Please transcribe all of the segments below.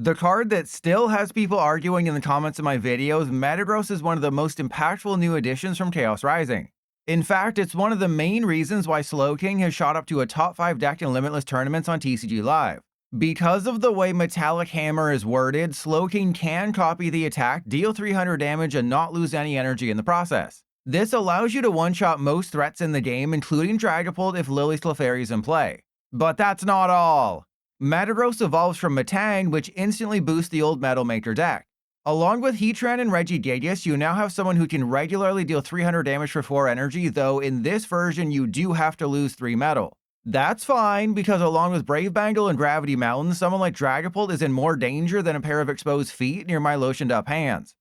The card that still has people arguing in the comments of my videos, Metagross is one of the most impactful new additions from Chaos Rising. In fact, it's one of the main reasons why Slowking has shot up to a top 5 deck in limitless tournaments on TCG Live. Because of the way Metallic Hammer is worded, Slowking can copy the attack, deal 300 damage, and not lose any energy in the process. This allows you to one-shot most threats in the game, including Dragapult if Lillie's Clefairy is in play. But that's not all! Metagross evolves from Metang, which instantly boosts the old Metal Maker deck. Along with Heatran and Regigigas, you now have someone who can regularly deal 300 damage for 4 energy, though in this version you do have to lose 3 metal. That's fine, because along with Brave Bangle and Gravity Mountain, someone like Dragapult is in more danger than a pair of exposed feet near my lotioned up hands.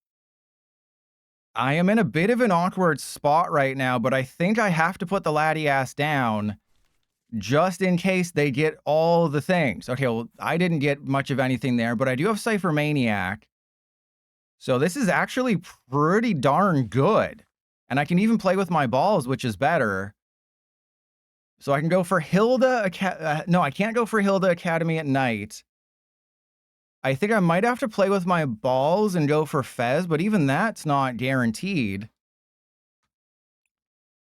I am in a bit of an awkward spot right now, but I think I have to put the Latias down just in case they get all the things. Okay, well, I didn't get much of anything there, but I do have Cypher Maniac. So this is actually pretty darn good. And I can even play with my balls, which is better. So I can go for Hilda. No, I can't go for Hilda Academy at night. I think I might have to play with my balls and go for Fez, but even that's not guaranteed.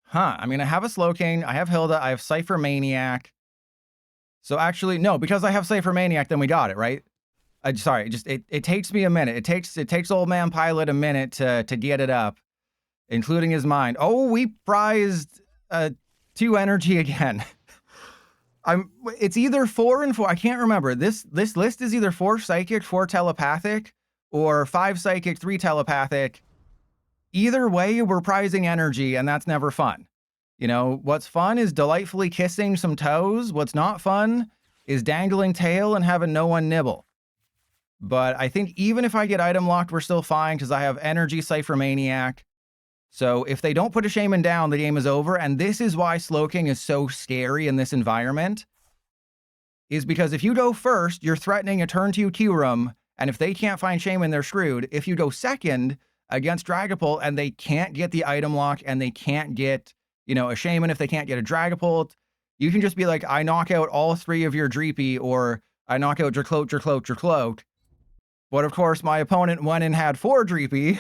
Huh, I mean, I have a Slowking, I have Hilda, I have Cypher Maniac. So actually, no, because I have Cypher Maniac, then we got it, right? Sorry, it takes me a minute. It takes old man Pilot a minute to get it up, including his mind. Oh, we prized 2 energy again. It's either 4 and 4. I can't remember. This list is either 4 psychic, 4 telepathic, or 5 psychic, 3 telepathic. Either way, we're prizing energy, and that's never fun. You know, what's fun is delightfully kissing some toes. What's not fun is dangling tail and having no one nibble. But I think even if I get item locked, we're still fine because I have energy Cypher Maniac. So if they don't put a Shaman down, the game is over. And this is why Slowking is so scary in this environment. Is because if you go first, you're threatening a turn 2 Kyurem. And if they can't find Shaman, they're screwed. If you go second against Dragapult and they can't get the item lock and they can't get, you know, a Shaman if they can't get a Dragapult, you can just be like, I knock out all 3 of your Dreepy, or I knock out Dracloak. But of course, my opponent went and had 4 Dreepy.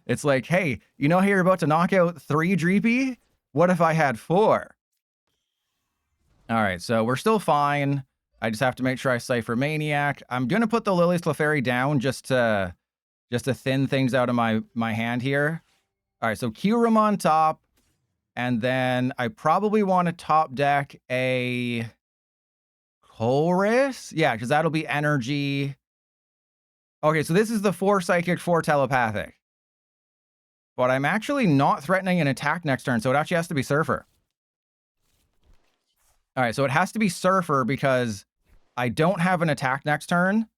It's like, hey, you know how you're about to knock out 3 Dreepy? What if I had 4? All right, so we're still fine. I just have to make sure I Cypher Maniac. I'm going to put the Lillie's Clefairy down just to thin things out of my hand here. All right, so Kyurem on top. And then I probably want to top deck a Chorus. Yeah, because that'll be energy. Okay, so this is the 4 psychic, 4 telepathic. But I'm actually not threatening an attack next turn, so it actually has to be Surfer. All right, so it has to be Surfer because I don't have an attack next turn.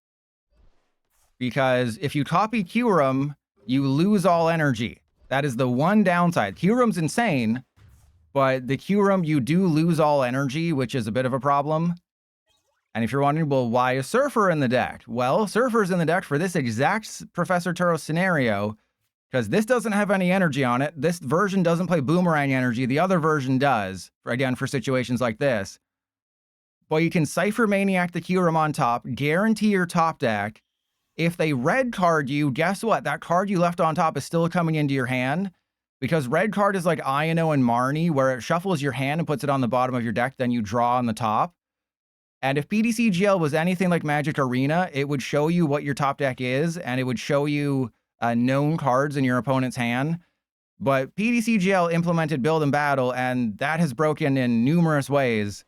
Because if you copy Kyurem, you lose all energy. That is the one downside. Kyurem's insane, but the Kyurem, you do lose all energy, which is a bit of a problem. And if you're wondering, well, why is Surfer in the deck? Well, Surfer's in the deck for this exact Professor Turo scenario, because this doesn't have any energy on it. This version doesn't play Boomerang energy. The other version does, again, for situations like this. But you can Cypher Maniac the Kyurem on top, guarantee your top deck. If they red card you, guess what? That card you left on top is still coming into your hand, because red card is like Iono and Marnie, where it shuffles your hand and puts it on the bottom of your deck, then you draw on the top. And if PTCGL was anything like Magic Arena, it would show you what your top deck is, and it would show you known cards in your opponent's hand. But PTCGL implemented Build and Battle, and that has broken in numerous ways.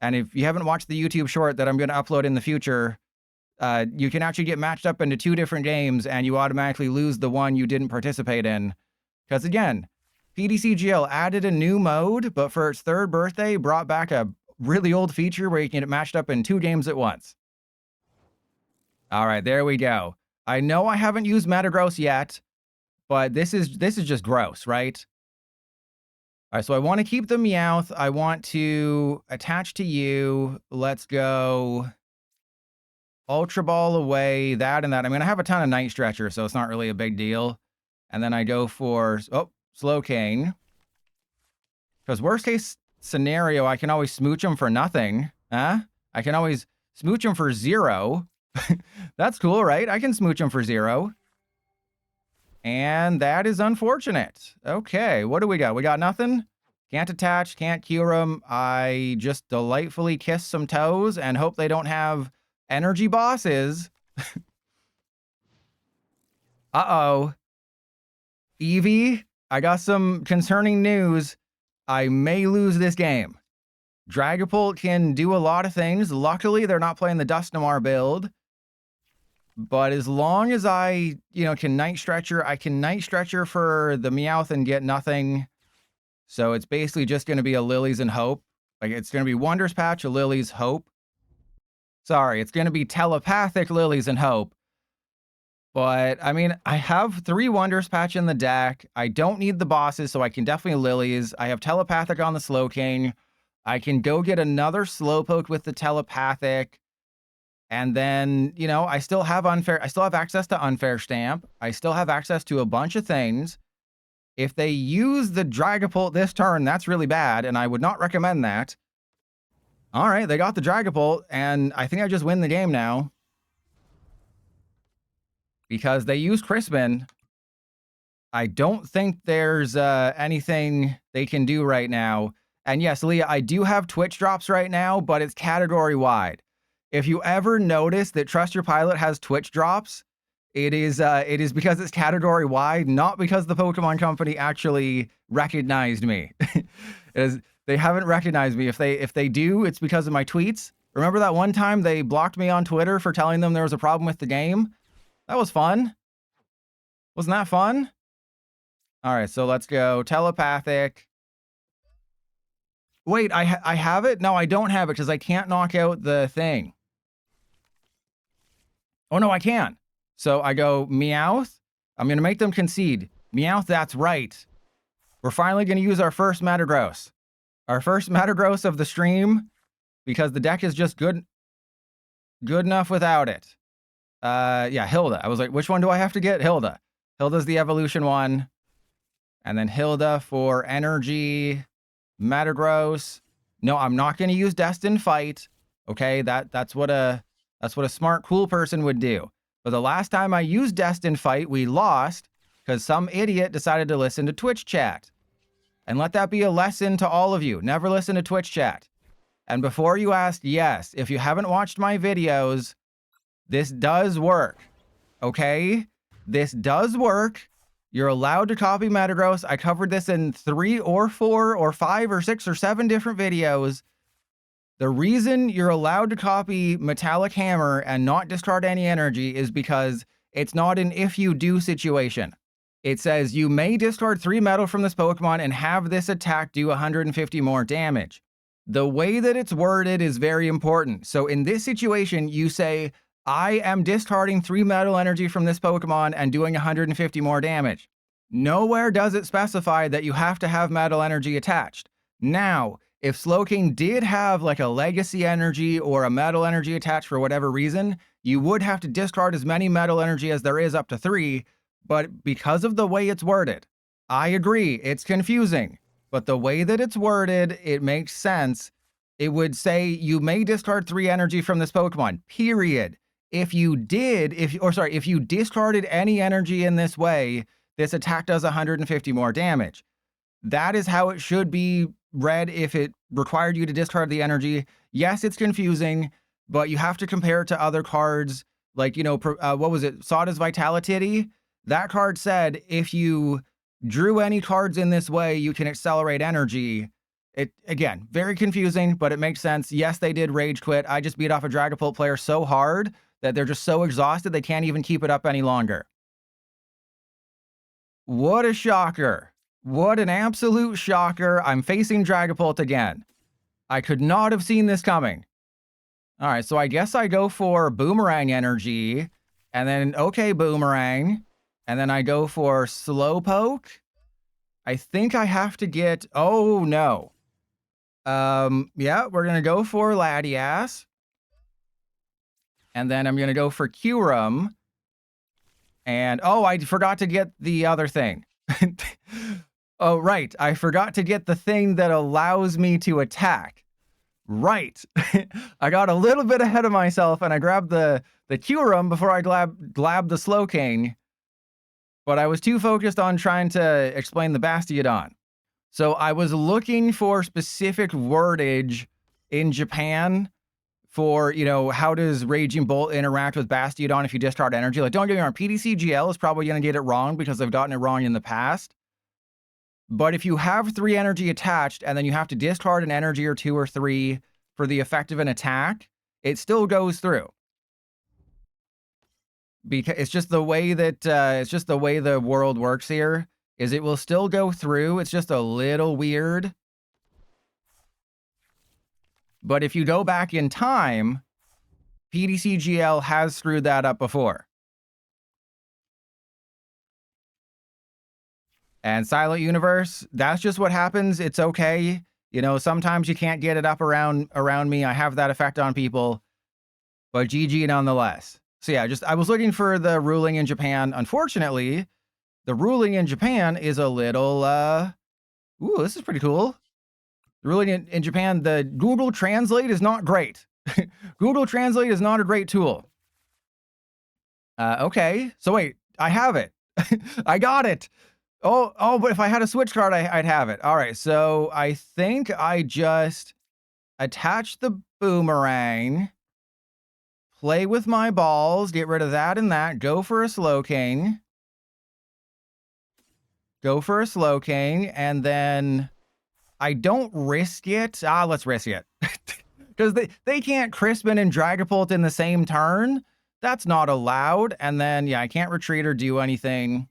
And if you haven't watched the YouTube short that I'm going to upload in the future, you can actually get matched up into 2 different games, and you automatically lose the one you didn't participate in. Because again, PTCGL added a new mode, but for its 3rd birthday, brought back a really old feature where you can get matched up in 2 games at once. All right, there we go. I know I haven't used Metagross yet, but this is just gross, right? All right, so I want to keep the Meowth. I want to attach to you. Let's go Ultra Ball away, that and that. I'm going to have a ton of Night Stretcher, so it's not really a big deal. And then I go for, Slowking. Because worst case scenario, I can always smooch him for nothing. Huh? I can always smooch him for 0. That's cool, right? I can smooch him for 0. And that is unfortunate. Okay, what do we got? We got nothing? Can't attach, can't cure him. I just delightfully kiss some toes and hope they don't have energy bosses. Uh-oh. Eevee, I got some concerning news. I may lose this game. Dragapult can do a lot of things. Luckily, they're not playing the Dusknoir build. But as long as I, can Night Stretcher, I can Night Stretcher for the Meowth and get nothing. So it's basically just going to be a Lilies and Hope. Like, it's going to be Wonders Patch, a Lilies, Hope. Sorry, it's going to be Telepathic Lilies and Hope. But, I mean, I have 3 Wonders Patch in the deck. I don't need the bosses, so I can definitely Lilies. I have Telepathic on the Slowking. I can go get another Slowpoke with the Telepathic. And then, I still have access to Unfair Stamp. I still have access to a bunch of things. If they use the Dragapult this turn, that's really bad, and I would not recommend that. All right, they got the Dragapult, and I think I just win the game now. Because they use Crispin. I don't think there's anything they can do right now. And yes, Leah, I do have Twitch drops right now, but it's category-wide. If you ever notice that Trust Your Pilot has Twitch drops, it is because it's category wide, not because the Pokemon Company actually recognized me. They haven't recognized me. If they do, it's because of my tweets. Remember that one time they blocked me on Twitter for telling them there was a problem with the game? That was fun. Wasn't that fun? All right, so let's go Telepathic. Wait, I have it? No, I don't have it because I can't knock out the thing. Oh, no, I can. So I go Meowth. I'm going to make them concede. Meowth, that's right. We're finally going to use our first Metagross. Our first Metagross of the stream, because the deck is just good enough without it. Yeah, Hilda. I was like, which one do I have to get? Hilda. Hilda's the evolution one. And then Hilda for energy. Metagross. No, I'm not going to use Destined Fight. Okay, that's what a smart, cool person would do. But the last time I used Destined Fight, we lost because some idiot decided to listen to Twitch chat. And let that be a lesson to all of you. Never listen to Twitch chat. And before you ask, yes, if you haven't watched my videos, this does work. Okay? This does work. You're allowed to copy Metagross. I covered this in 3 or 4 or 5 or 6 or 7 different videos. The reason you're allowed to copy Metallic Hammer and not discard any energy is because it's not an if you do situation. It says you may discard 3 metal from this Pokemon and have this attack do 150 more damage. The way that it's worded is very important. So in this situation, you say, I am discarding 3 metal energy from this Pokemon and doing 150 more damage. Nowhere does it specify that you have to have metal energy attached. Now, if Slowking did have like a legacy energy or a metal energy attached for whatever reason, you would have to discard as many metal energy as there is up to 3, but because of the way it's worded, I agree, it's confusing, but the way that it's worded, it makes sense. It would say you may discard 3 energy from this Pokemon, period. If you discarded any energy in this way, this attack does 150 more damage. That is how it should be read if it required you to discard the energy. Yes, it's confusing, but you have to compare it to other cards. Like, what was it? Sada's Vitality? That card said if you drew any cards in this way, you can accelerate energy. It, again, very confusing, but it makes sense. Yes, they did rage quit. I just beat off a Dragapult player so hard that they're just so exhausted they can't even keep it up any longer. What a shocker. What an absolute shocker. I'm facing Dragapult again. I could not have seen this coming. All right, so I guess I go for Boomerang energy, and then, okay, Boomerang, and then I go for Slowpoke. I think I have to get, oh no. Yeah, we're going to go for Latias. And then I'm going to go for Kyurem. And, oh, I forgot to get the other thing. Oh, right. I forgot to get the thing that allows me to attack. Right. I got a little bit ahead of myself and I grabbed the the Kyurem before I glabbed the Slowking, but I was too focused on trying to explain the Bastiodon. So I was looking for specific wordage in Japan for, you know, how does Raging Bolt interact with Bastiodon if you discard energy? Like, don't get me wrong, PTCGL is probably going to get it wrong because they've gotten it wrong in the past. But if you have 3 energy attached and then you have to discard an energy or 2 or 3 for the effect of an attack, it still goes through. Because it's just the way that the world works here, is it will still go through. It's just a little weird. But if you go back in time, PTCGL has screwed that up before. And Silent Universe, that's just what happens. It's okay. You know, sometimes you can't get it up around me. I have that effect on people. But GG nonetheless. So yeah, I was looking for the ruling in Japan. Unfortunately, the ruling in Japan is a little, ooh, this is pretty cool. The ruling in Japan, the Google Translate is not great. Google Translate is not a great tool. Okay, so wait, I have it. I got it. Oh, but if I had a Switch card, I'd have it. All right, so I think I just attach the boomerang, play with my balls, get rid of that and that, go for a Slowking. Go for a Slowking, and then I don't risk it. Let's risk it. Because they can't Crispin and Dragapult in the same turn. That's not allowed. And then, yeah, I can't retreat or do anything.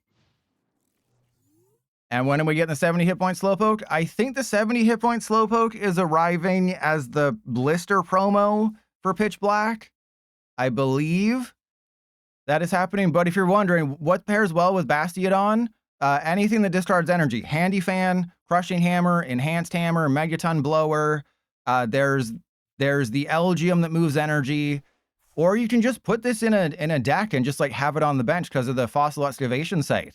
And when are we getting the 70 hit point Slowpoke? I think the 70 hit point Slowpoke is arriving as the blister promo for Pitch Black. I believe that is happening. But if you're wondering what pairs well with Bastiodon, anything that discards energy. Handy Fan, Crushing Hammer, Enhanced Hammer, Megaton Blower. There's the Elgium that moves energy. Or you can just put this in a deck and just like have it on the bench because of the Fossil Excavation Site.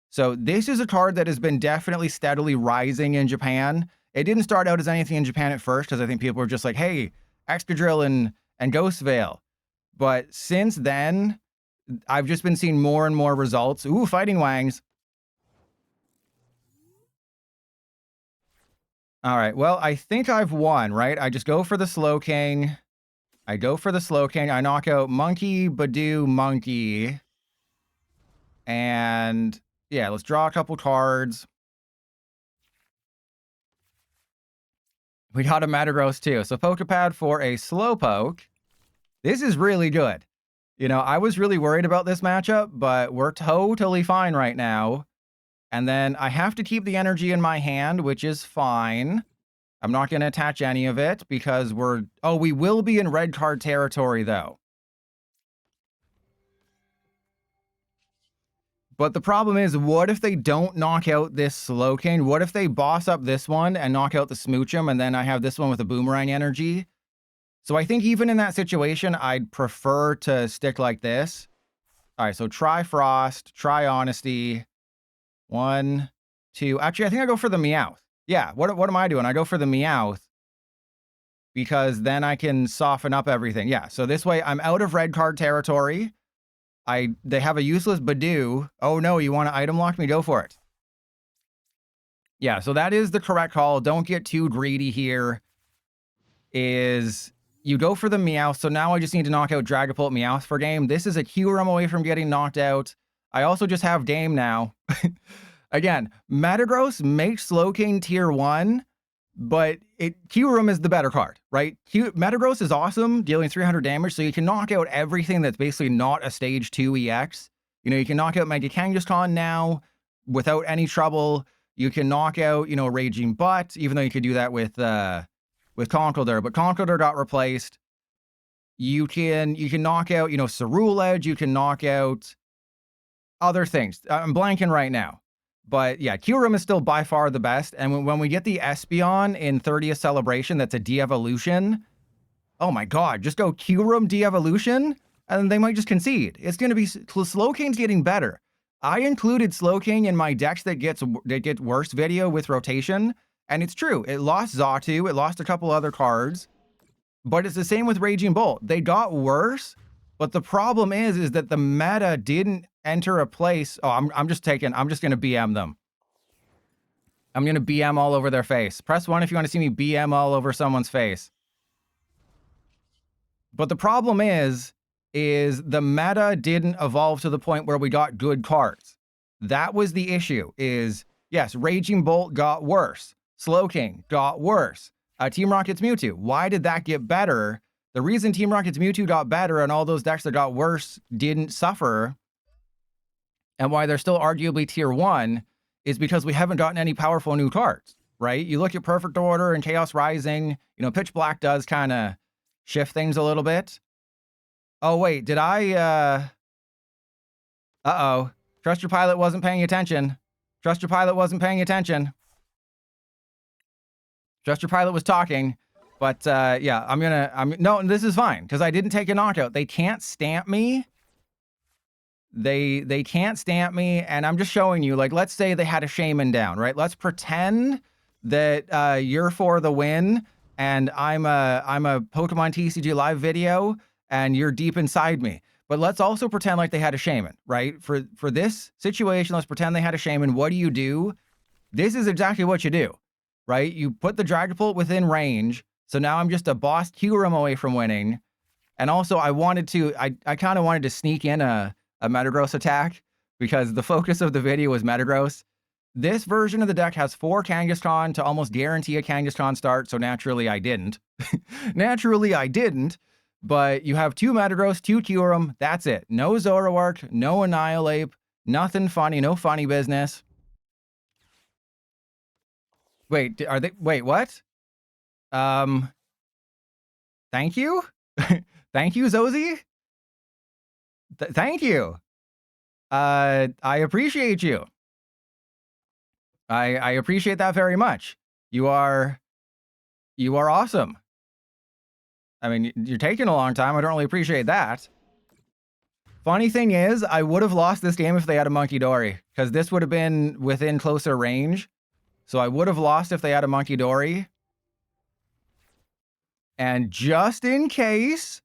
So this is a card that has been definitely steadily rising in Japan. It didn't start out as anything in Japan at first because I think people were just like, hey, Excadrill and Ghost Veil. But since then, I've just been seeing more and more results. Ooh, Fighting Wangs. All right, well, I think I've won, right? I just go for the Slowking. I knock out Monkey, Badoo, Monkey. And yeah, let's draw a couple cards. We got a Metagross too. So Pokepad for a Slowpoke. This is really good. You know, I was really worried about this matchup, but we're totally fine right now. And then I have to keep the energy in my hand, which is fine. I'm not going to attach any of it because we will be in red card territory though. But the problem is, what if they don't knock out this Slowking? What if they boss up this one and knock out the Smoochum, and then I have this one with a Boomerang energy? So I think even in that situation, I'd prefer to stick like this. All right, so try Frost, try Honesty. 1, 2. Actually, I think I go for the Meowth. Yeah, what am I doing? I go for the Meowth because then I can soften up everything. Yeah, so this way I'm out of red card territory. They have a useless Badoo. Oh no, you want to item lock me? Go for it. Yeah, so that is the correct call. Don't get too greedy here. You go for the Meowth. So now I just need to knock out Dragapult Meowth for game. This is a Kyurem away from getting knocked out. I also just have game now. Again, Metagross makes Slowking tier 1, but Kyurem is the better card, right? Metagross is awesome, dealing 300 damage, so you can knock out everything that's basically not a stage 2 EX. You know, you can knock out Mega Kangaskhan now without any trouble. You can knock out, you know, Raging Butt, even though you could do that with Conkeldurr, but Conkeldurr got replaced. You can knock out, you know, Ceruledge, you can knock out other things. I'm blanking right now. But yeah, Kyurem is still by far the best. And when we get the Espeon in 30th Celebration, that's a de-evolution. Oh my god, just go Kyurem de-evolution, and they might just concede. It's going to be... Slowking's getting better. I included Slowking in my decks that get worse video with rotation, and it's true. It lost Xatu, it lost a couple other cards, but it's the same with Raging Bolt. They got worse, But the problem is that the meta didn't enter a place. Oh, I'm just going to BM them. I'm going to BM all over their face. Press 1 if you want to see me BM all over someone's face. But the problem is the meta didn't evolve to the point where we got good cards. That was the issue. Yes, Raging Bolt got worse. Slowking got worse. Team Rocket's Mewtwo. Why did that get better? The reason Team Rocket's Mewtwo got better and all those decks that got worse didn't suffer, and why they're still arguably tier 1, is because we haven't gotten any powerful new cards, right? You look at Perfect Order and Chaos Rising, Pitch Black does kind of shift things a little bit. Oh, wait, did I, uh-oh. Trust your pilot wasn't paying attention. Trust your pilot wasn't paying attention. Trust your pilot was talking. But, yeah, no, this is fine, because I didn't take a knockout. They can't stamp me. They can't stamp me, and I'm just showing you, like, let's say they had a Shaman down, right? Let's pretend that you're for the win, and I'm a Pokemon TCG live video, and you're deep inside me. But let's also pretend like they had a Shaman, right? For this situation, let's pretend they had a Shaman. What do? This is exactly what you do, right? You put the Dragapult within range, so now I'm just a boss Kyurem away from winning. And also, I kind of wanted to sneak in a Metagross attack, because the focus of the video was Metagross. This version of the deck has 4 Kangaskhan to almost guarantee a Kangaskhan start, so naturally I didn't. Naturally I didn't, but you have 2 Metagross, 2 Kyurem, that's it. No Zoroark, no Annihilape, nothing funny, no funny business. Wait, wait, what? Thank you? Thank you, Zozie? Thank you. I appreciate you. I appreciate that very much. You are awesome. I mean, you're taking a long time. I don't really appreciate that. Funny thing is, I would have lost this game if they had a Monkey Dory, because this would have been within closer range. So I would have lost if they had a Monkey Dory. And just in case,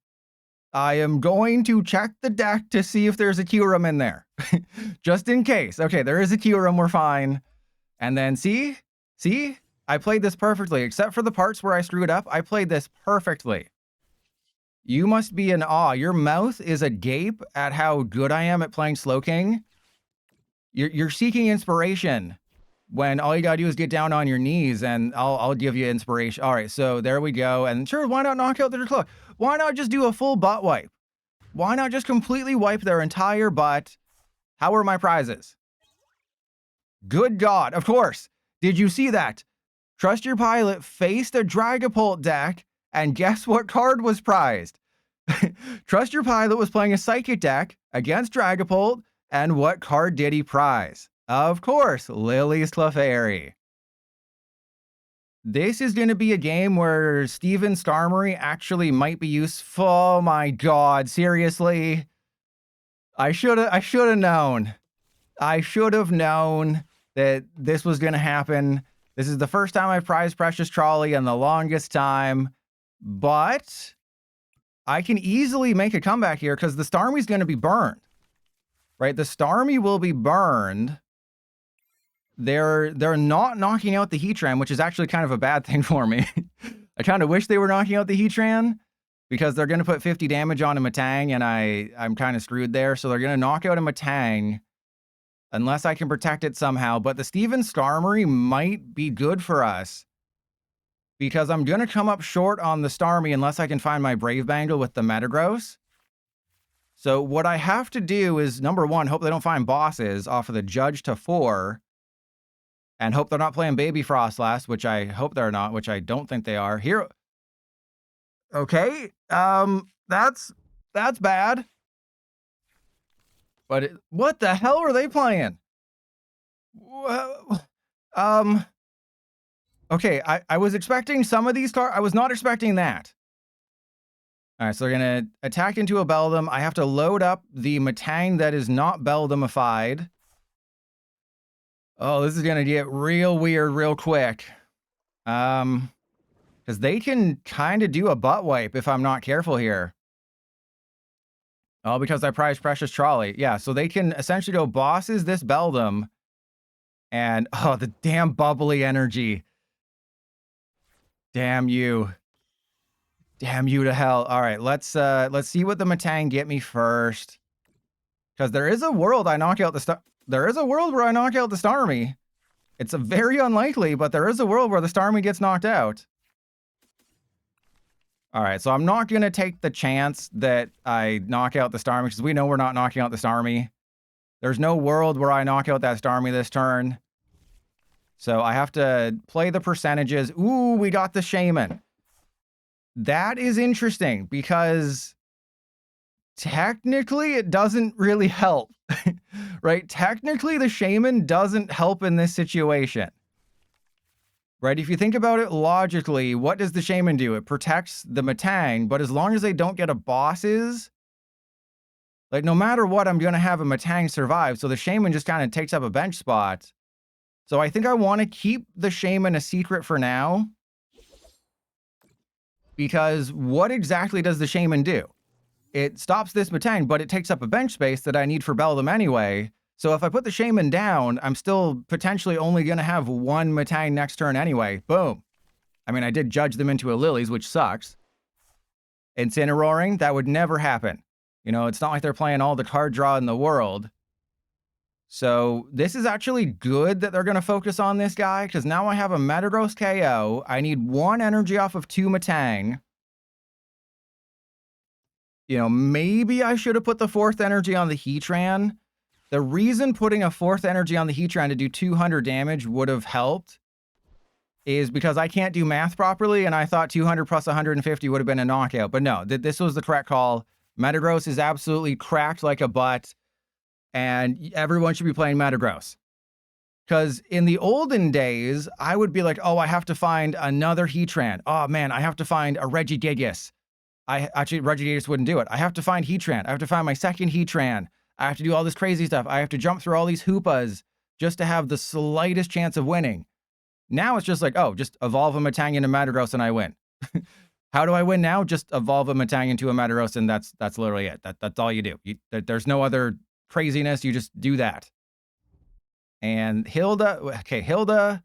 I am going to check the deck to see if there's a Kyurem in there. Just in case. Okay, there is a Kyurem, we're fine. And then see? I played this perfectly, except for the parts where I screwed up. I played this perfectly. You must be in awe. Your mouth is agape at how good I am at playing Slowking. You're seeking inspiration when all you gotta do is get down on your knees, and I'll give you inspiration. All right, so there we go. And sure, why not knock out their claw? Why not just do a full butt wipe? Why not just completely wipe their entire butt? How are my prizes? Good God, of course. Did you see that? Trust Your Pilot faced a Dragapult deck, and guess what card was prized? Trust Your Pilot was playing a Psychic deck against Dragapult, and what card did he prize? Of course, Lillie's Clefairy. This is going to be a game where Steven Starmie actually might be useful. Oh my God, seriously? I should have known. I should have known that this was going to happen. This is the first time I've prized Precious Trolley in the longest time, but I can easily make a comeback here because the Starmie's going to be burned, right? The Starmie will be burned. They're not knocking out the Heatran, which is actually kind of a bad thing for me. I kind of wish they were knocking out the Heatran because they're going to put 50 damage on a Metang, and I'm kind of screwed there. So they're going to knock out a Metang unless I can protect it somehow. But the Steven Starmie might be good for us because I'm going to come up short on the Starmie unless I can find my Brave Bangle with the Metagross. So what I have to do is, number one, hope they don't find bosses off of the Judge to 4. And hope they're not playing Baby Froslass, which I hope they're not, which I don't think they are. Here. Okay. That's bad. But what the hell are they playing? Okay, I was expecting some of these cards. I was not expecting that. All right, so they're going to attack into a Beldum. I have to load up the Metang that is not Beldumified. Oh, this is going to get real weird real quick. Because they can kind of do a butt wipe if I'm not careful here. Oh, because I prized Precious Trolley. Yeah, so they can essentially go bosses this Beldum. And, oh, the damn bubbly energy. Damn you. Damn you to hell. All right, let's see what the Metang get me first. Because there is a world I knock out the There is a world where I knock out the Starmie. It's a very unlikely, but there is a world where the Starmie gets knocked out. All right, so I'm not going to take the chance that I knock out the Starmie, because we know we're not knocking out the Starmie. There's no world where I knock out that Starmie this turn. So I have to play the percentages. Ooh, we got the Shaman. That is interesting, because technically it doesn't really help, right? Technically, the Shaman doesn't help in this situation. Right, if you think about it logically, what does the Shaman do? It protects the Metang, but as long as they don't get a bosses, like no matter what, I'm going to have a Metang survive. So the Shaman just kind of takes up a bench spot. So I think I want to keep the Shaman a secret for now. Because what exactly does the Shaman do? It stops this Metang, but it takes up a bench space that I need for Beldum anyway. So if I put the Shaman down, I'm still potentially only going to have one Metang next turn anyway. Boom. I mean, I did judge them into a Lilies, which sucks. Incineroaring, that would never happen. You know, it's not like they're playing all the card draw in the world. So this is actually good that they're going to focus on this guy, because now I have a Metagross KO. I need one energy off of 2 Metang. You know, maybe I should have put the 4th energy on the Heatran. The reason putting a 4th energy on the Heatran to do 200 damage would have helped is because I can't do math properly, and I thought 200 plus 150 would have been a knockout. But no, this was the correct call. Metagross is absolutely cracked like a butt, and everyone should be playing Metagross. Because in the olden days, I would be like, oh, I have to find another Heatran. Oh, man, I have to find a Regigigas. Regigigas wouldn't do it. I have to find Heatran. I have to find my second Heatran. I have to do all this crazy stuff. I have to jump through all these hoopas just to have the slightest chance of winning. Now it's just like, oh, just evolve a Metang into Metagross and I win. How do I win now? Just evolve a Metang into a Metagross, and that's literally it. That's all you do. There's no other craziness. You just do that. And Hilda, okay, Hilda,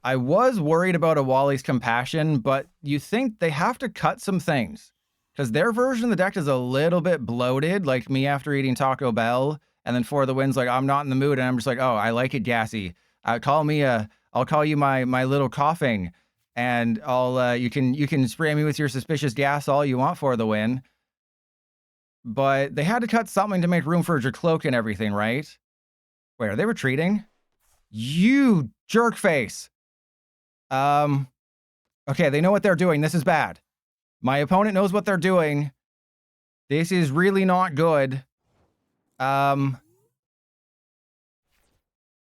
I was worried about a Wally's Compassion, but you think they have to cut some things. Because their version of the deck is a little bit bloated, like me after eating Taco Bell, and then For the Win's like, I'm not in the mood, and I'm just like, oh, I like it gassy. I'll call you my little coughing, and you can spray me with your suspicious gas all you want, For the Win. But they had to cut something to make room for your cloak and everything, right? Wait, are they retreating? You jerk face. Okay, they know what they're doing. This is bad. My opponent knows what they're doing. This is really not good.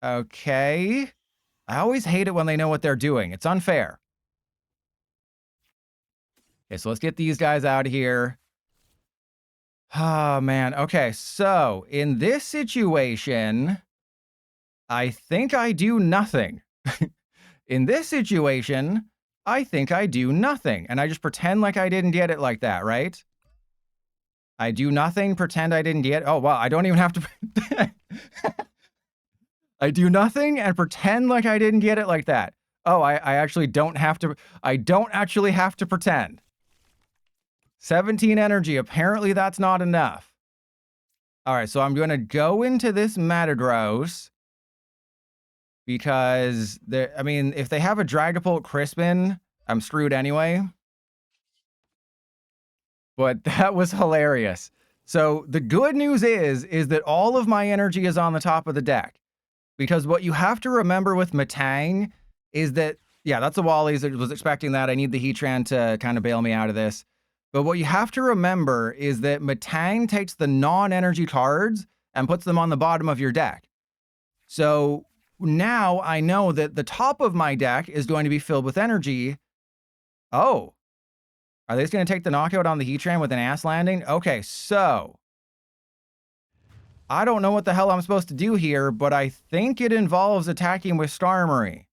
Okay. I always hate it when they know what they're doing. It's unfair. Okay, so let's get these guys out of here. Oh, man. Okay, so in this situation, I think I do nothing. In this situation, I think I do nothing. And I just pretend like I didn't get it like that, right? I do nothing, pretend I didn't get it. Oh, wow, I don't even have to... I do nothing and pretend like I didn't get it like that. Oh, I actually don't have to... I don't actually have to pretend. 17 energy. Apparently that's not enough. All right, so I'm going to go into this Metagross. Because, I mean, if they have a Dragapult Crispin, I'm screwed anyway. But that was hilarious. So the good news is that all of my energy is on the top of the deck. Because what you have to remember with Metang is that, yeah, that's a Wally's. I was expecting that. I need the Heatran to kind of bail me out of this. But what you have to remember is that Metang takes the non-energy cards and puts them on the bottom of your deck. So now I know that the top of my deck is going to be filled with energy. Oh. Are they just going to take the knockout on the Heatran with an ass landing? Okay, so I don't know what the hell I'm supposed to do here, but I think it involves attacking with Starmie.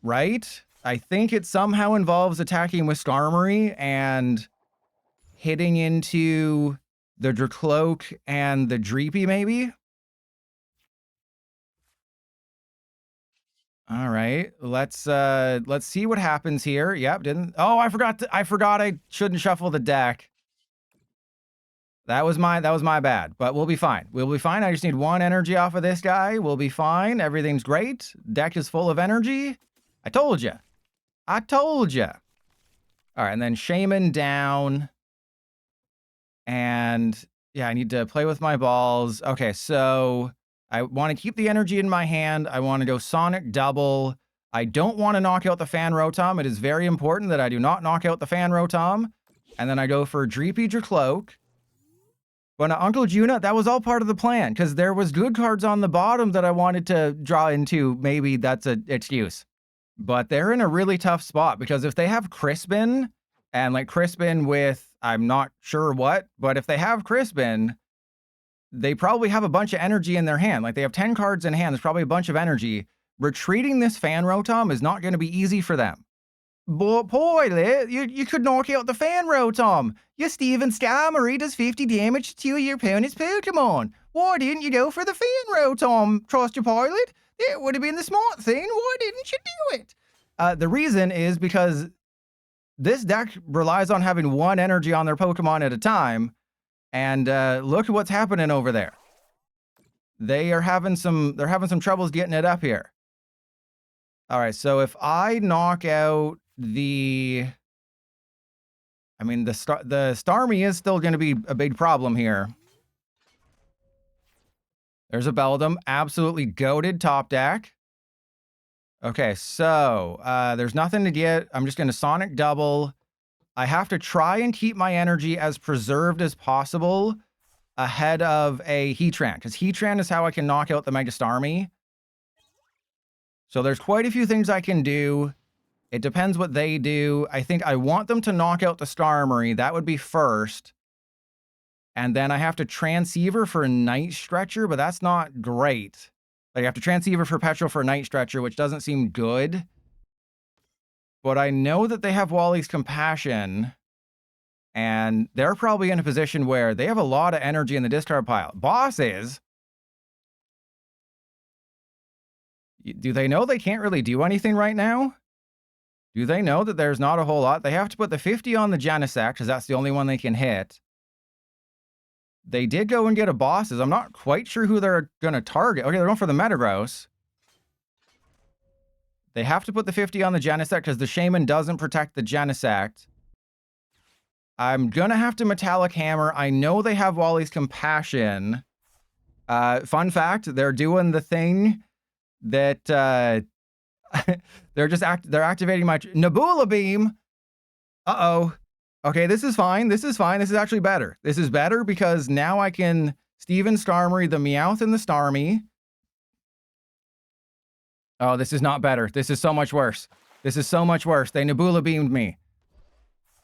Right? I think it somehow involves attacking with Starmie, and hitting into the Dracloak and the Dreepy, maybe? All right, let's see what happens here. Yep, didn't. Oh, I forgot I shouldn't shuffle the deck. That was my bad, but we'll be fine. We'll be fine. I just need one energy off of this guy. We'll be fine. Everything's great. Deck is full of energy. I told you. I told you. All right, and then Shaman down. And yeah, I need to play with my balls. Okay, so I want to keep the energy in my hand. I want to go Sonic Double. I don't want to knock out the Fan Rotom. It is very important that I do not knock out the Fan Rotom. And then I go for Dreepy Dracloak. But Uncle Juna, that was all part of the plan, because there was good cards on the bottom that I wanted to draw into. Maybe that's an excuse. But they're in a really tough spot, because if they have Crispin, and like Crispin with, I'm not sure what, but if they have Crispin, they probably have a bunch of energy in their hand. Like they have 10 cards in hand, there's probably a bunch of energy. Retreating this Fan Rotom is not going to be easy for them. But boy, you could knock out the Fan Rotom. Your Steven Starmie does 50 damage to your opponent's Pokemon. Why didn't you go for the Fan Rotom, Trust Your Pilot? It would have been the smart thing. Why didn't you do it? The reason is because this deck relies on having one energy on their Pokemon at a time. And look at what's happening over there. They're having some troubles getting it up here. All right, so if I knock out the Starmie is still going to be a big problem here. There's a Beldum, absolutely goated top deck. Okay, so there's nothing to get. I'm just going to Sonic Double. I have to try and keep my energy as preserved as possible ahead of a Heatran, because Heatran is how I can knock out the Mega Starmie. So there's quite a few things I can do. It depends what they do. I think I want them to knock out the Starmie. That would be first. And then I have to Transceiver for a Night Stretcher, but that's not great. Like, I have to Transceiver for Petrol for a Night Stretcher, which doesn't seem good. But I know that they have Wally's Compassion. And they're probably in a position where they have a lot of energy in the discard pile. Bosses. Do they know they can't really do anything right now? Do they know that there's not a whole lot? They have to put the 50 on the Genesect, because that's the only one they can hit. They did go and get a Bosses. I'm not quite sure who they're going to target. Okay, they're going for the Metagross. They have to put the 50 on the Genesect, because the Shaman doesn't protect the Genesect. I'm going to have to Metallic Hammer. I know they have Wally's Compassion. Fun fact, they're doing the thing that they're activating my Nebula Beam. Uh-oh. Okay, this is fine. This is fine. This is actually better. This is better because now I can Steven Starmie, the Meowth and the Starmie. Oh, this is not better. This is so much worse. This is so much worse. They Nebula Beamed me.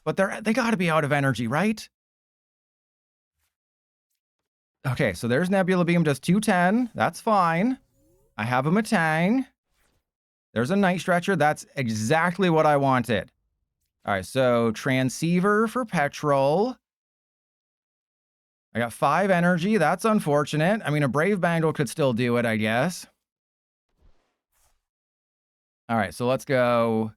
But they got to be out of energy, right? Okay, so there's Nebula Beam, does 210. That's fine. I have a Metang. There's a Night Stretcher. That's exactly what I wanted. All right, so Transceiver for Petrol. I got 5 energy. That's unfortunate. I mean, a Brave Bangle could still do it, I guess. All right, so let's go.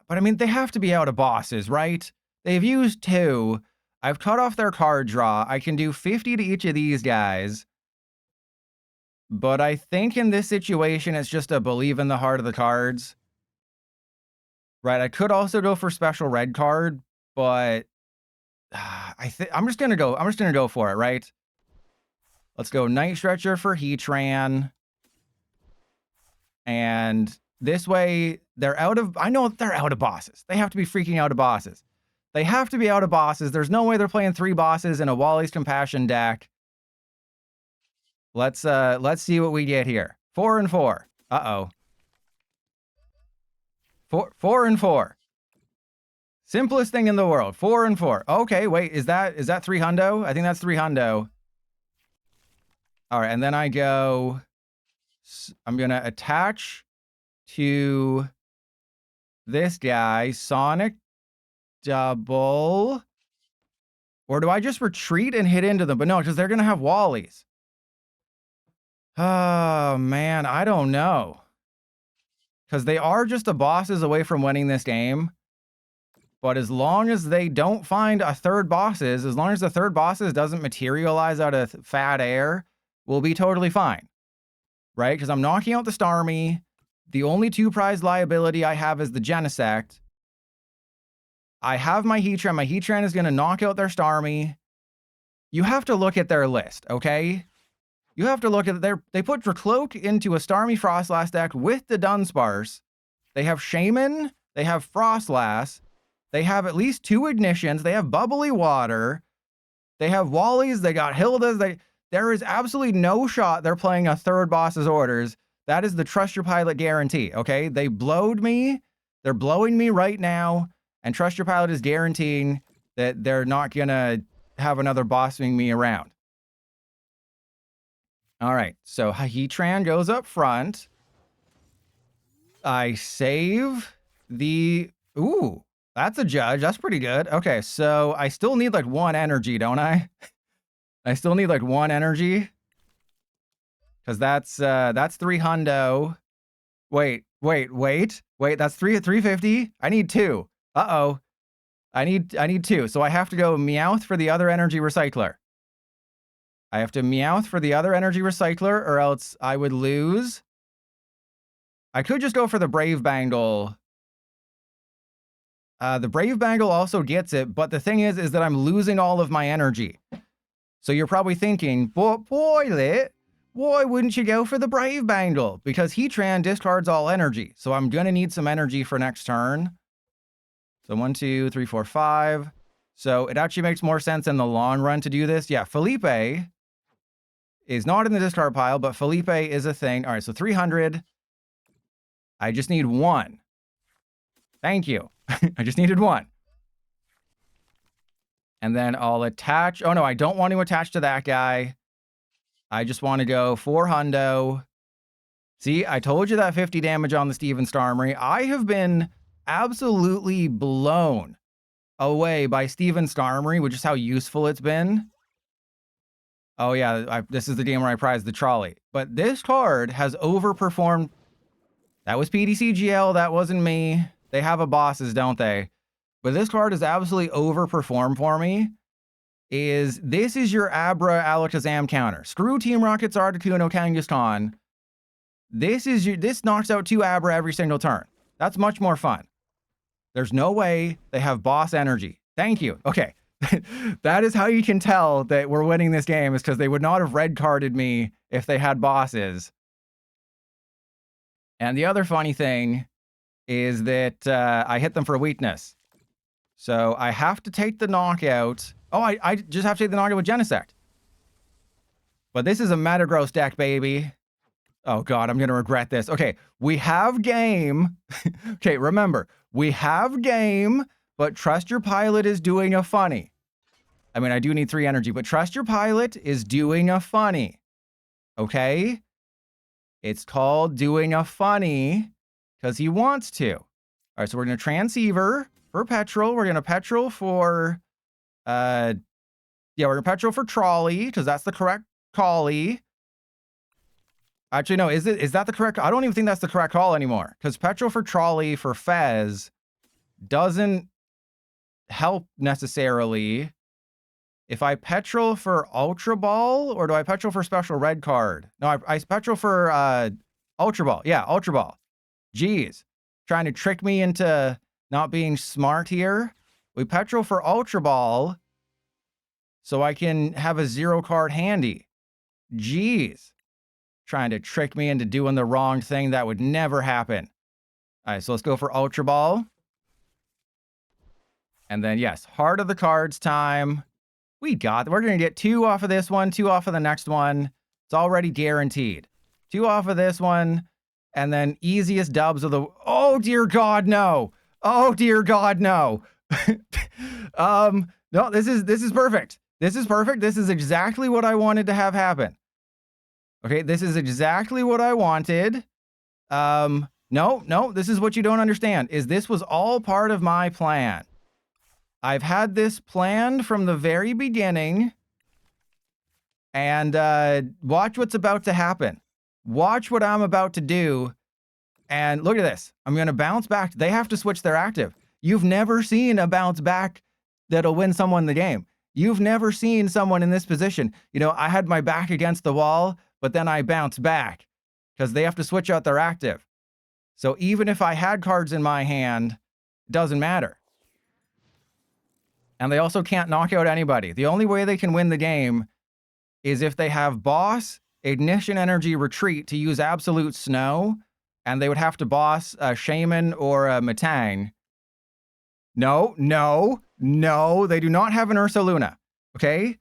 But I mean, they have to be out of Bosses, right? They've used 2. I've cut off their card draw. I can do 50 to each of these guys. But I think in this situation, it's just a believe in the heart of the cards. Right, I could also go for special red card, but I'm just gonna go for it, right? Let's go Night Stretcher for Heatran. And this way, I know they're out of Bosses. They have to be freaking out of Bosses. They have to be out of Bosses. There's no way they're playing 3 Bosses in a Wally's Compassion deck. Let's see what we get here. 4 and 4. Uh-oh. 4 and 4. Simplest thing in the world. 4 and 4. Okay, wait, is that 3 hundo? I think that's 3 hundo. All right, and then I'm gonna attach to this guy, Sonic double. Or do I just retreat and hit into them? But no, because they're going to have Wallies. Oh, man, I don't know. Because they are just the bosses away from winning this game. But as long as they don't find a third bosses, as long as the third bosses doesn't materialize out of fat air, we'll be totally fine. Right? Because I'm knocking out the Starmie. The only 2 prize liability I have is the Genesect. I have my Heatran. My Heatran is going to knock out their Starmie. You have to look at their list, okay? You have to look at they put Dracloak into a Starmie Froslass deck with the Dunsparce. They have Shaman. They have Froslass. They have at least 2 Ignitions. They have Bubbly Water. They have Wallies. They got Hildas. There is absolutely no shot they're playing a third boss's orders. That is the Trust Your Pilot guarantee, okay? They blowed me. They're blowing me right now. And Trust Your Pilot is guaranteeing that they're not going to have another bossing me around. All right, so Heatran goes up front. I save the... Ooh, that's a judge. That's pretty good. Okay, so I still need like 1 energy, don't I? I still need like 1 energy. Because that's 3 hundo. Wait, that's 350? I need 2. Uh-oh. I need 2. So I have to go Meowth for the other energy recycler. I have to Meowth for the other energy recycler, or else I would lose. I could just go for the Brave Bangle. The Brave Bangle also gets it, but the thing is that I'm losing all of my energy. So you're probably thinking, Boylet, why wouldn't you go for the Brave Bangle? Because Heatran discards all energy. So I'm going to need some energy for next turn. So 1, 2, 3, 4, 5. So it actually makes more sense in the long run to do this. Yeah, Felipe is not in the discard pile, but Felipe is a thing. All right, so 300. I just need 1. Thank you. I just needed 1. And then I'll attach. Oh, no, I don't want to attach to that guy. I just want to go 4 hundo. See, I told you that 50 damage on the Steven Starmie. I have been absolutely blown away by Steven Starmie, which is how useful it's been. Oh, yeah, this is the game where I prize the trolley. But this card has overperformed. That was PDCGL. That wasn't me. They have a bosses, don't they? But this card has absolutely overperformed for me. This is your Abra Alakazam counter. Screw Team Rocket's Articuno Kangaskhan. This knocks out 2 Abra every single turn. That's much more fun. There's no way they have boss energy. Thank you. Okay. That is how you can tell that we're winning this game, is because they would not have red carded me if they had bosses. And the other funny thing is that I hit them for weakness. So I have to take the knockout. Oh, I just have to take the knockout with Genesect. But this is a Metagross deck, baby. Oh, God, I'm going to regret this. Okay, we have game. Okay, remember, we have game, but Trust Your Pilot is doing a funny. I mean, I do need 3 energy, but Trust Your Pilot is doing a funny. Okay? It's called doing a funny because he wants to. All right, so we're going to Transceiver for Petrol. We're going to Petrol for, we're going to Petrol for Trolley because that's the correct Collie. Actually, no, is that the correct? I don't even think that's the correct call anymore, because Petrol for Trolley for Fez doesn't help necessarily. If I Petrol for Ultra Ball, or do I Petrol for Special Red Card? No, I Petrol for Ultra Ball. Yeah, Ultra Ball. Jeez. Trying to trick me into not being smart here. We Petrol for Ultra Ball so I can have a 0 card handy. Jeez. Trying to trick me into doing the wrong thing. That would never happen. All right, so let's go for Ultra Ball. And then, yes, Heart of the Cards time. We're going to get 2 off of this one, 2 off of the next one. It's already guaranteed. 2 off of this one, and then easiest dubs of the... Oh, dear God, no. Oh, dear God, no. No, this is perfect. This is perfect. This is exactly what I wanted to have happen. Okay, this is exactly what I wanted. No, this is what you don't understand, is this was all part of my plan. I've had this planned from the very beginning. And watch what's about to happen. Watch what I'm about to do. And look at this. I'm going to bounce back. They have to switch their active. You've never seen a bounce back that'll win someone the game. You've never seen someone in this position. You know, I had my back against the wall, but then I bounced back because they have to switch out their active. So even if I had cards in my hand, it doesn't matter. And they also can't knock out anybody. The only way they can win the game is if they have boss, ignition energy, retreat to use absolute snow, and they would have to boss a shaman or a Metang. No, they do not have an Ursaluna, okay?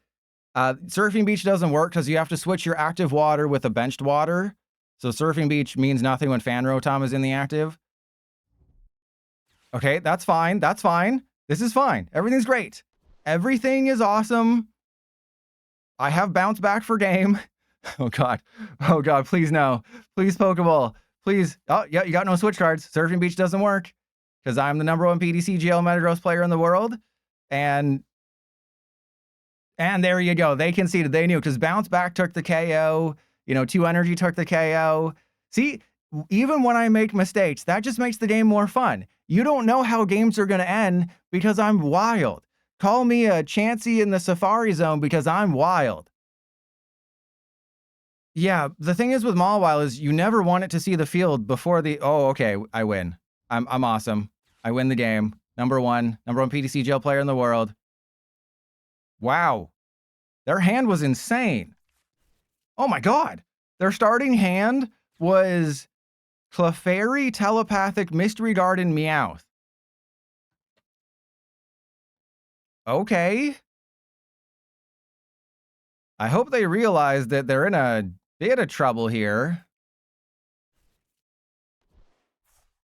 Surfing Beach doesn't work because you have to switch your active water with a benched water. So Surfing Beach means nothing when Fan Rotom is in the active. Okay, that's fine, that's fine. This is fine, everything's great. Everything is awesome. I have bounce back for game. Oh god, please no. Please Pokeball, please. Oh yeah, you got no switch cards. Surfing Beach doesn't work because I'm the #1 PTCGL Metagross player in the world. And there you go. They conceded, they knew because bounce back took the KO. You know, 2 energy took the KO. See, even when I make mistakes, that just makes the game more fun. You don't know how games are going to end because I'm wild. Call me a Chansey in the Safari Zone because I'm wild. Yeah, the thing is with Mawile is you never want it to see the field before the... Oh, okay, I win. I'm awesome. I win the game. #1 PTCGL player in the world. Wow. Their hand was insane. Oh my god. Their starting hand was Clefairy, Telepathic, Mystery Garden, Meowth. Okay. I hope they realize that they're in a bit of trouble here.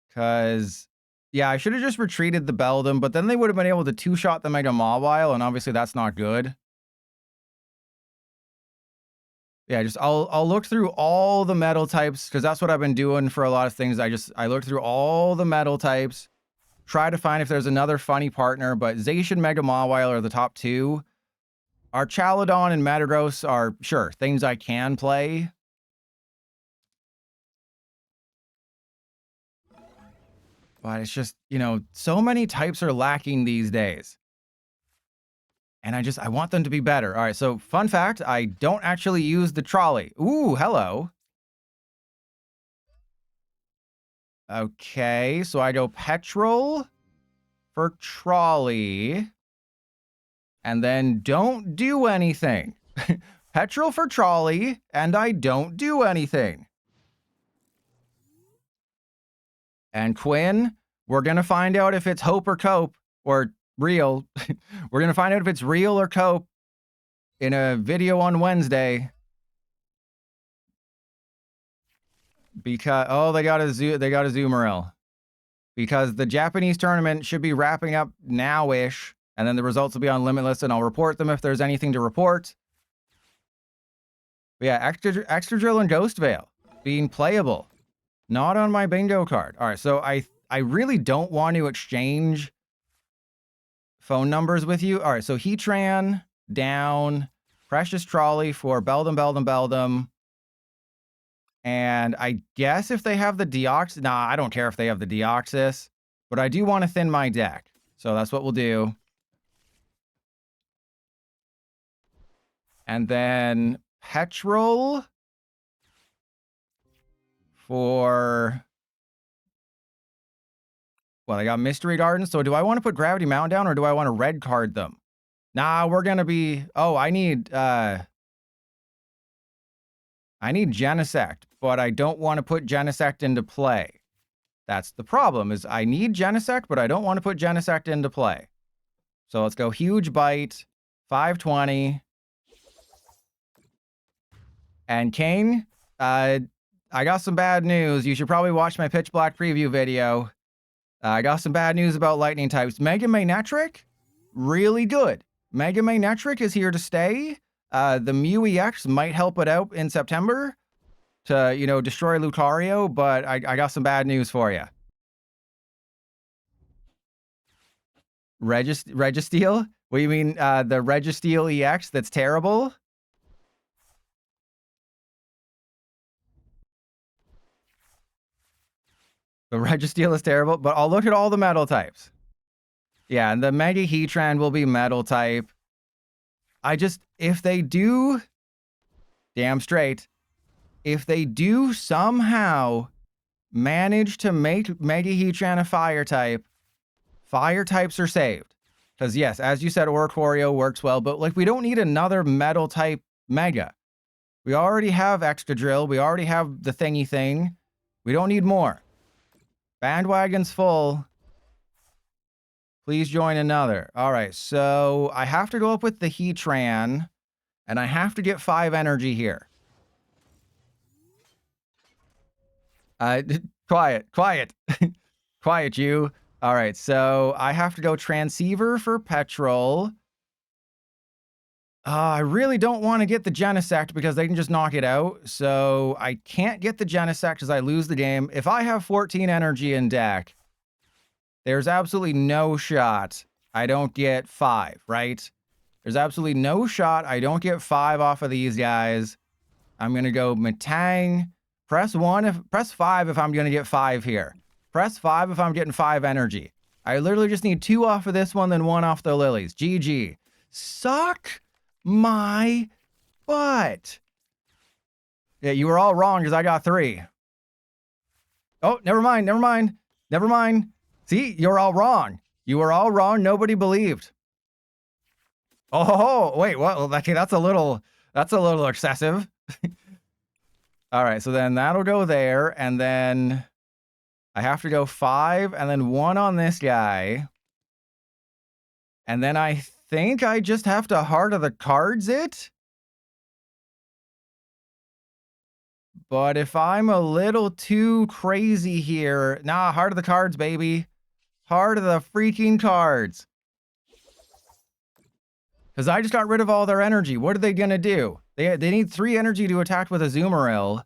Because, yeah, I should have just retreated the Beldum, but then they would have been able to 2-shot the Mega Mawile, and obviously that's not good. Yeah, I'll look through all the metal types, because that's what I've been doing for a lot of things. I look through all the metal types, try to find if there's another funny partner, but Zacian, Mega Mawile are the top 2. Archaladon and Metagross are, sure, things I can play. But it's just, you know, so many types are lacking these days. And I want them to be better. All right, so fun fact, I don't actually use the trolley. Ooh, hello. Okay, so I go petrol for trolley. And then don't do anything. Petrol for trolley, and I don't do anything. And Quinn, we're going to find out if it's hope or cope, or real. We're going to find out if it's real or cope in a video on Wednesday. Because, oh, they got a Azumarill. Because the Japanese tournament should be wrapping up now-ish, and then the results will be on Limitless, and I'll report them if there's anything to report. But yeah, Extra Drill and Ghost Veil being playable. Not on my bingo card. All right, so I really don't want to exchange phone numbers with you. All right, so Heatran down, Precious Trolley for Beldum. And I guess if they have the Deoxys, nah, I don't care if they have the Deoxys, but I do want to thin my deck. So that's what we'll do. And then Petrol for... Well, I got Mystery Garden, so do I want to put Gravity Mountain down, or do I want to red card them? Nah, we're going to be... Oh, I need Genesect, but I don't want to put Genesect into play. That's the problem, is I need Genesect, but I don't want to put Genesect into play. So let's go Huge Bite, 520. And Kane, I got some bad news. You should probably watch my Pitch Black preview video. I got some bad news about lightning types. Mega Magnetric, really good. Mega Magnetric is here to stay. The Mew EX might help it out in September to, you know, destroy Lucario, but I got some bad news for you. Registeel? What do you mean, the Registeel EX that's terrible? The Registeel is terrible, but I'll look at all the metal types. Yeah, and the Mega Heatran will be metal type. If they do, damn straight, if they do somehow manage to make Mega Heatran a fire types are saved. Because yes, as you said, Oricorio works well, but like we don't need another metal type Mega. We already have Excadrill. We already have the thingy thing. We don't need more. Bandwagon's full. Please join another. All right, so I have to go up with the Heatran, and I have to get 5 energy here. Quiet. Quiet, you. All right, so I have to go Transceiver for Petrol. I really don't want to get the Genesect because they can just knock it out. So I can't get the Genesect because I lose the game. If I have 14 energy in deck, there's absolutely no shot I don't get 5, right? There's absolutely no shot I don't get 5 off of these guys. I'm going to go Metang. Press 5 if I'm going to get 5 here. Press 5 if I'm getting 5 energy. I literally just need 2 off of this one, then 1 off the Lilies. GG. Suck my butt. Yeah, you were all wrong because I got 3. Oh, never mind. See, you're all wrong. You were all wrong. Nobody believed. Oh, wait, what? Okay, that's a little excessive. All right, so then that'll go there, and then I have to go 5, and then 1 on this guy. And then I think I just have to Heart of the Cards it. But if I'm a little too crazy here, nah, Heart of the Cards, baby. Heart of the freaking cards. Because I just got rid of all their energy. What are they going to do? They need 3 energy to attack with Azumarill.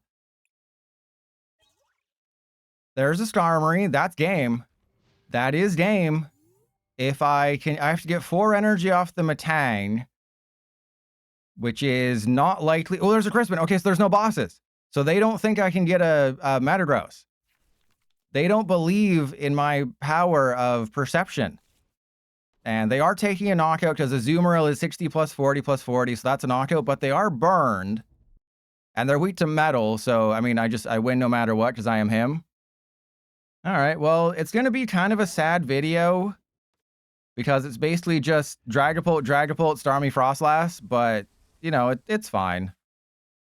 There's a Starmie. That's game. That is game. If I have to get 4 energy off the Metang, which is not likely. Oh, there's a Crispin. Okay, so there's no bosses. So they don't think I can get a Metagross. They don't believe in my power of perception. And they are taking a knockout because Azumarill is 60 plus 40 plus 40, so that's a knockout, but they are burned. And they're weak to metal, so I mean, I win no matter what because I am him. All right, well, it's going to be kind of a sad video because it's basically just Dragapult, Starmie, Froslass, but, you know, it's fine.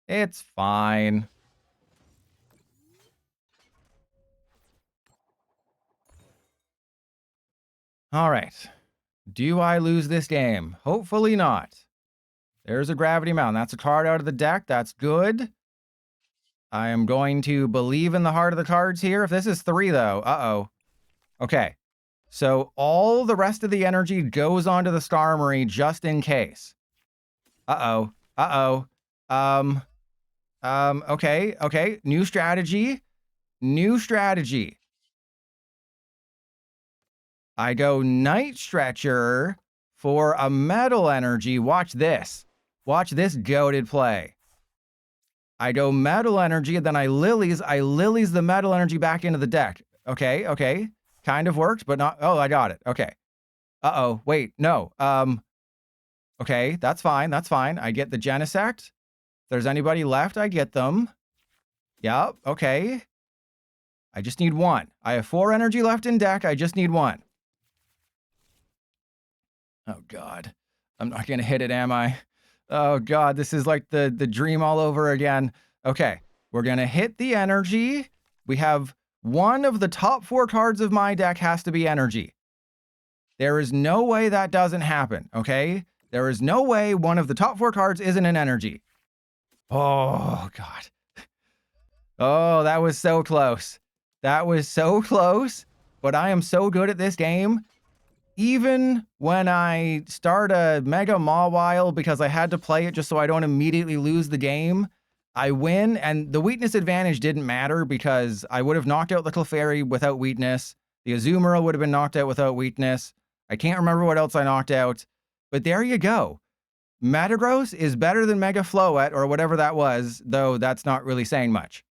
It's fine. All right. Do I lose this game? Hopefully not. There's a Gravity Mountain. That's a card out of the deck. That's good. I am going to believe in the Heart of the Cards here. If this is 3, though, uh-oh. Okay. So all the rest of the energy goes onto the Starmie just in case. Uh-oh. Uh-oh. Okay. New strategy. I go Night Stretcher for a metal energy. Watch this. Watch this goated play. I go metal energy, and then I lilies the metal energy back into the deck. Okay. Kind of worked, but not. Oh, I got it. Okay. Uh-oh. Wait, no. Okay, that's fine. I get the Genesect. If there's anybody left, I get them. Yep, okay. I just need 1. I have 4 energy left in deck. I just need 1. Oh, God. I'm not going to hit it, am I? Oh, God. This is like the dream all over again. Okay. We're going to hit the energy. We have 1 of the top 4 cards of my deck has to be energy. There is no way that doesn't happen, okay? There is no way 1 of the top 4 cards isn't an energy. Oh, God. Oh, that was so close. That was so close. But I am so good at this game. Even when I start a Mega Mawile because I had to play it just so I don't immediately lose the game, I win. And the weakness advantage didn't matter because I would have knocked out the Clefairy without weakness. The Azumarill would have been knocked out without weakness. I can't remember what else I knocked out, but there you go. Metagross is better than Mega Floette or whatever that was, though that's not really saying much.